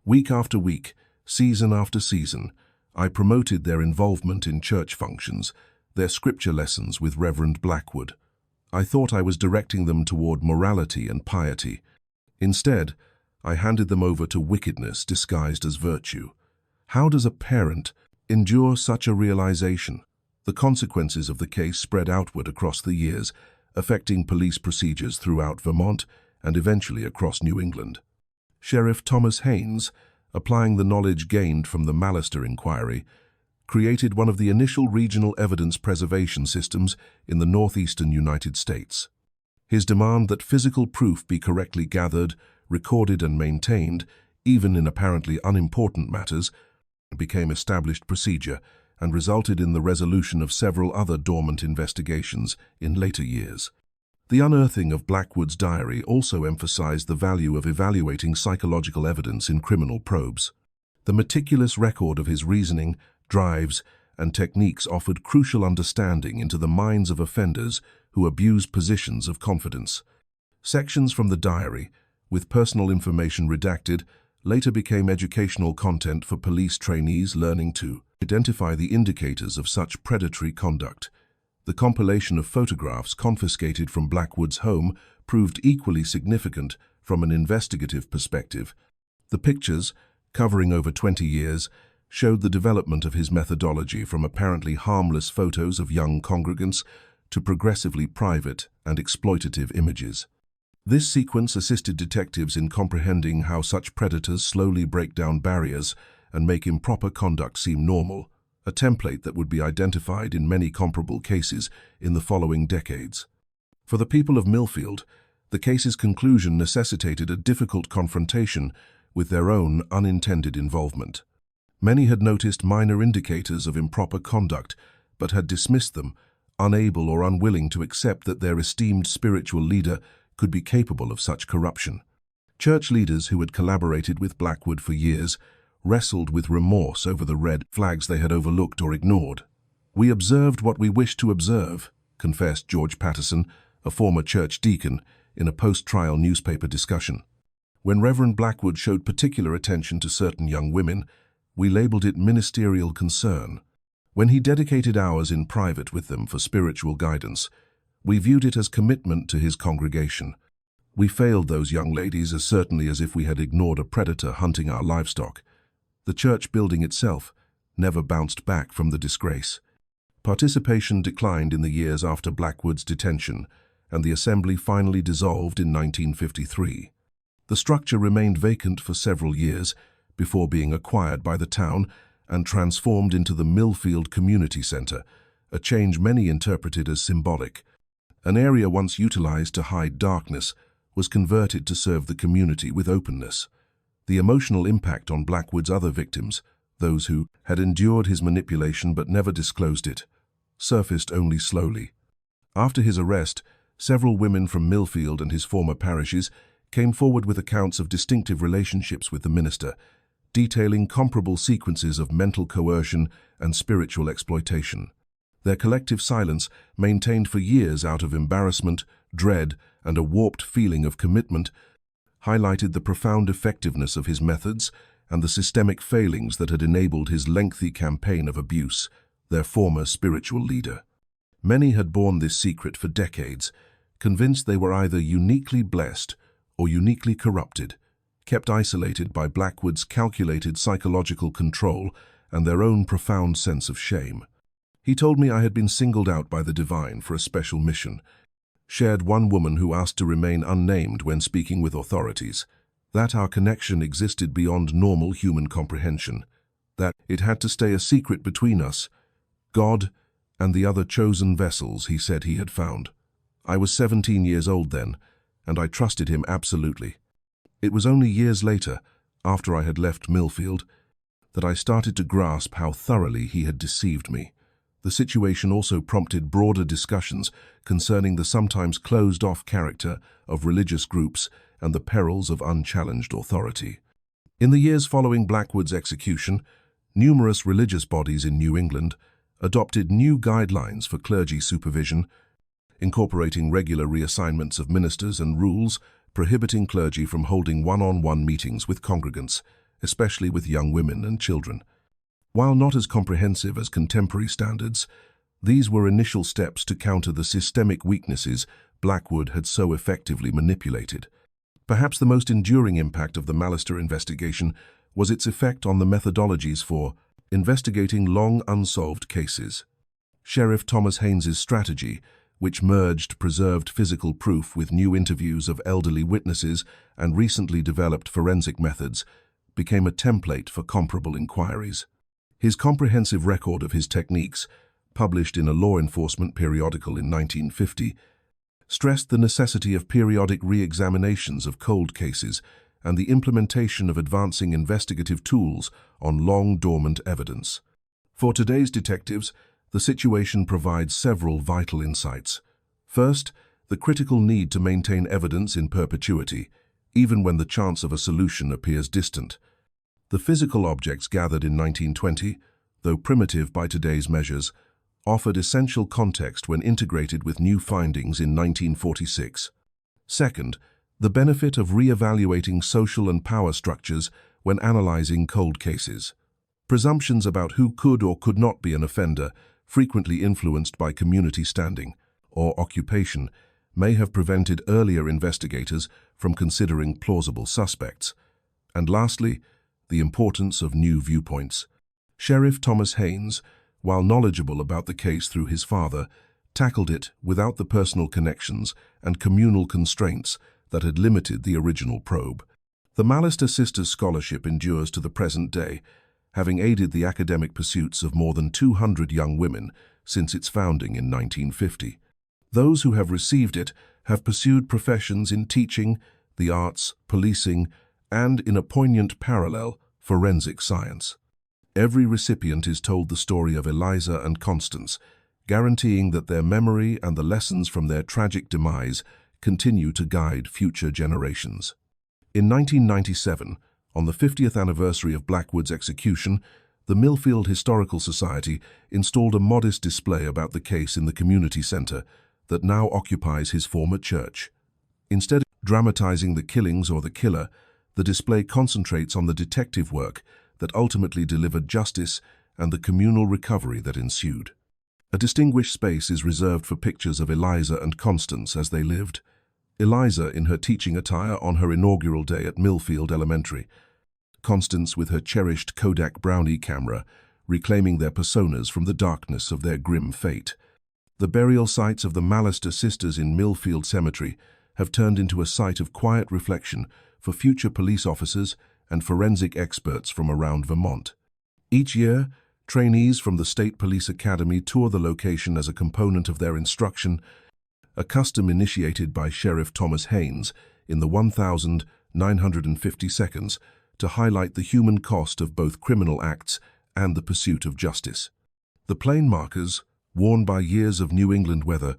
"Week after week, season after season, I promoted their involvement in church functions, their scripture lessons with Reverend Blackwood. I thought I was directing them toward morality and piety. Instead, I handed them over to wickedness disguised as virtue. How does a parent endure such a realization?" The consequences of the case spread outward across the years, affecting police procedures throughout Vermont and eventually across New England. Sheriff Thomas Haynes, applying the knowledge gained from the Mallister inquiry, created one of the initial regional evidence preservation systems in the northeastern United States. His demand that physical proof be correctly gathered, recorded and maintained, even in apparently unimportant matters, became established procedure and resulted in the resolution of several other dormant investigations in later years. The unearthing of Blackwood's diary also emphasized the value of evaluating psychological evidence in criminal probes. The meticulous record of his reasoning, drives, and techniques offered crucial understanding into the minds of offenders who abused positions of confidence. Sections from the diary, with personal information redacted, later became educational content for police trainees learning to identify the indicators of such predatory conduct. The compilation of photographs confiscated from Blackwood's home proved equally significant from an investigative perspective. The pictures, covering over 20 years, showed the development of his methodology from apparently harmless photos of young congregants to progressively private and exploitative images. This sequence assisted detectives in comprehending how such predators slowly break down barriers and make improper conduct seem normal, a template that would be identified in many comparable cases in the following decades. For the people of Millfield, the case's conclusion necessitated a difficult confrontation with their own unintended involvement. Many had noticed minor indicators of improper conduct, but had dismissed them, unable or unwilling to accept that their esteemed spiritual leader could be capable of such corruption. Church leaders who had collaborated with Blackwood for years wrestled with remorse over the red flags they had overlooked or ignored. "We observed what we wished to observe," confessed George Patterson, a former church deacon, in a post-trial newspaper discussion. "When Reverend Blackwood showed particular attention to certain young women, we labeled it ministerial concern. When he dedicated hours in private with them for spiritual guidance, we viewed it as commitment to his congregation. We failed those young ladies as certainly as if we had ignored a predator hunting our livestock. The church building itself never bounced back from the disgrace." Participation declined in the years after Blackwood's detention, and the assembly finally dissolved in 1953. The structure remained vacant for several years before being acquired by the town and transformed into the Millfield Community Centre, a change many interpreted as symbolic. An area once utilized to hide darkness was converted to serve the community with openness. The emotional impact on Blackwood's other victims, those who had endured his manipulation but never disclosed it, surfaced only slowly. After his arrest, several women from Millfield and his former parishes came forward with accounts of distinctive relationships with the minister, detailing comparable sequences of mental coercion and spiritual exploitation. Their collective silence, maintained for years out of embarrassment, dread, and a warped feeling of commitment, highlighted the profound effectiveness of his methods and the systemic failings that had enabled his lengthy campaign of abuse, their former spiritual leader. Many had borne this secret for decades, convinced they were either uniquely blessed or uniquely corrupted, kept isolated by Blackwood's calculated psychological control and their own profound sense of shame. "He told me I had been singled out by the divine for a special mission," shared one woman who asked to remain unnamed when speaking with authorities. "That our connection existed beyond normal human comprehension. That it had to stay a secret between us, God, and the other chosen vessels he said he had found. I was 17 years old then, and I trusted him absolutely. It was only years later, after I had left Millfield, that I started to grasp how thoroughly he had deceived me." The situation also prompted broader discussions concerning the sometimes closed-off character of religious groups and the perils of unchallenged authority. In the years following Blackwood's execution, numerous religious bodies in New England adopted new guidelines for clergy supervision, incorporating regular reassignments of ministers and rules prohibiting clergy from holding one-on-one meetings with congregants, especially with young women and children. While not as comprehensive as contemporary standards, these were initial steps to counter the systemic weaknesses Blackwood had so effectively manipulated. Perhaps the most enduring impact of the Mallister investigation was its effect on the methodologies for investigating long unsolved cases. Sheriff Thomas Haynes's strategy, which merged preserved physical proof with new interviews of elderly witnesses and recently developed forensic methods, became a template for comparable inquiries. His comprehensive record of his techniques, published in a law enforcement periodical in 1950, stressed the necessity of periodic re-examinations of cold cases and the implementation of advancing investigative tools on long-dormant evidence. For today's detectives, the situation provides several vital insights. First, the critical need to maintain evidence in perpetuity, even when the chance of a solution appears distant. The physical objects gathered in 1920, though primitive by today's measures, offered essential context when integrated with new findings in 1946. Second, the benefit of re-evaluating social and power structures when analyzing cold cases. Presumptions about who could or could not be an offender, frequently influenced by community standing or occupation, may have prevented earlier investigators from considering plausible suspects. And lastly, the importance of new viewpoints. Sheriff Thomas Haynes, while knowledgeable about the case through his father, tackled it without the personal connections and communal constraints that had limited the original probe. The Mallister sisters' scholarship endures to the present day, having aided the academic pursuits of more than 200 young women since its founding in 1950. Those who have received it have pursued professions in teaching, the arts, policing, and, in a poignant parallel, forensic science. Every recipient is told the story of Eliza and Constance, guaranteeing that their memory and the lessons from their tragic demise continue to guide future generations. In 1997, on the 50th anniversary of Blackwood's execution, the Millfield Historical Society installed a modest display about the case in the community center that now occupies his former church. Instead of dramatizing the killings or the killer, the display concentrates on the detective work that ultimately delivered justice and the communal recovery that ensued. A distinguished space is reserved for pictures of Eliza and Constance as they lived. Eliza in her teaching attire on her inaugural day at Millfield Elementary, Constance with her cherished Kodak Brownie camera, reclaiming their personas from the darkness of their grim fate. The burial sites of the Mallister sisters in Millfield Cemetery have turned into a site of quiet reflection for future police officers and forensic experts from around Vermont. Each year, trainees from the State Police Academy tour the location as a component of their instruction, a custom initiated by Sheriff Thomas Haynes in the 1,950 seconds to highlight the human cost of both criminal acts and the pursuit of justice. The plain markers, worn by years of New England weather,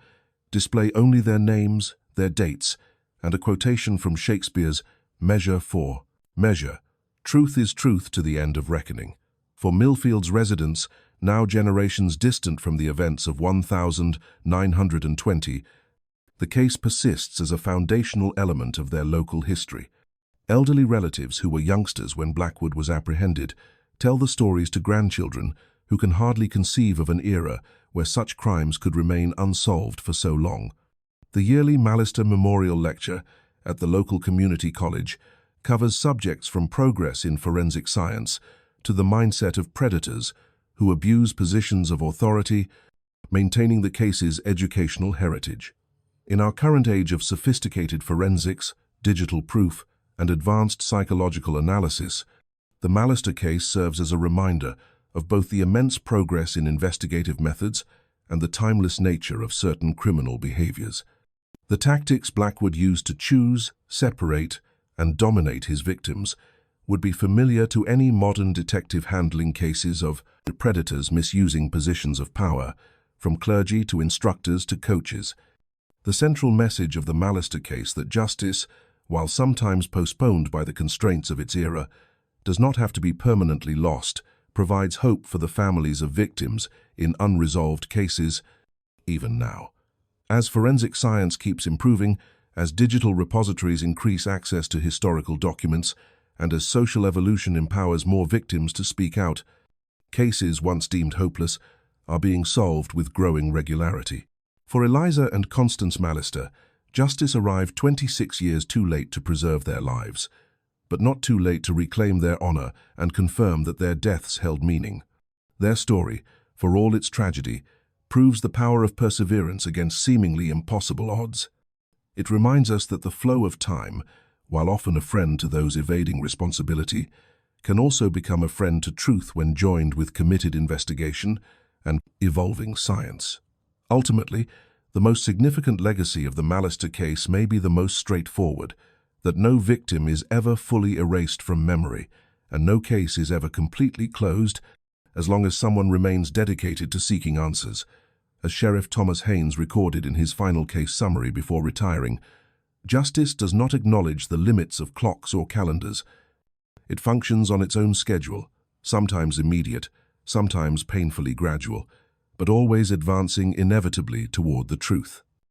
display only their names, their dates, and a quotation from Shakespeare's "Measure for measure. Truth is truth to the end of reckoning." For Millfield's residents, now generations distant from the events of 1920, the case persists as a foundational element of their local history. Elderly relatives who were youngsters when Blackwood was apprehended tell the stories to grandchildren who can hardly conceive of an era where such crimes could remain unsolved for so long. The yearly Mallister Memorial Lecture at the local community college covers subjects from progress in forensic science to the mindset of predators who abuse positions of authority, maintaining the case's educational heritage. In our current age of sophisticated forensics, digital proof, and advanced psychological analysis, the Mallister case serves as a reminder of both the immense progress in investigative methods and the timeless nature of certain criminal behaviors. The tactics Blackwood used to choose, separate, and dominate his victims would be familiar to any modern detective handling cases of predators misusing positions of power, from clergy to instructors to coaches. The central message of the Mallister case that justice, while sometimes postponed by the constraints of its era, does not have to be permanently lost, provides hope for the families of victims in unresolved cases, even now. As forensic science keeps improving, as digital repositories increase access to historical documents, and as social evolution empowers more victims to speak out, cases once deemed hopeless are being solved with growing regularity. For Eliza and Constance Mallister, justice arrived 26 years too late to preserve their lives, but not too late to reclaim their honor and confirm that their deaths held meaning. Their story, for all its tragedy, proves the power of perseverance against seemingly impossible odds. It reminds us that the flow of time, while often a friend to those evading responsibility, can also become a friend to truth when joined with committed investigation and evolving science. Ultimately, the most significant legacy of the Mallister case may be the most straightforward, that no victim is ever fully erased from memory, and no case is ever completely closed as long as someone remains dedicated to seeking answers. As Sheriff Thomas Haynes recorded in his final case summary before retiring, justice does not acknowledge the limits of clocks or calendars. It functions on its own schedule, sometimes immediate, sometimes painfully gradual, but always advancing inevitably toward the truth.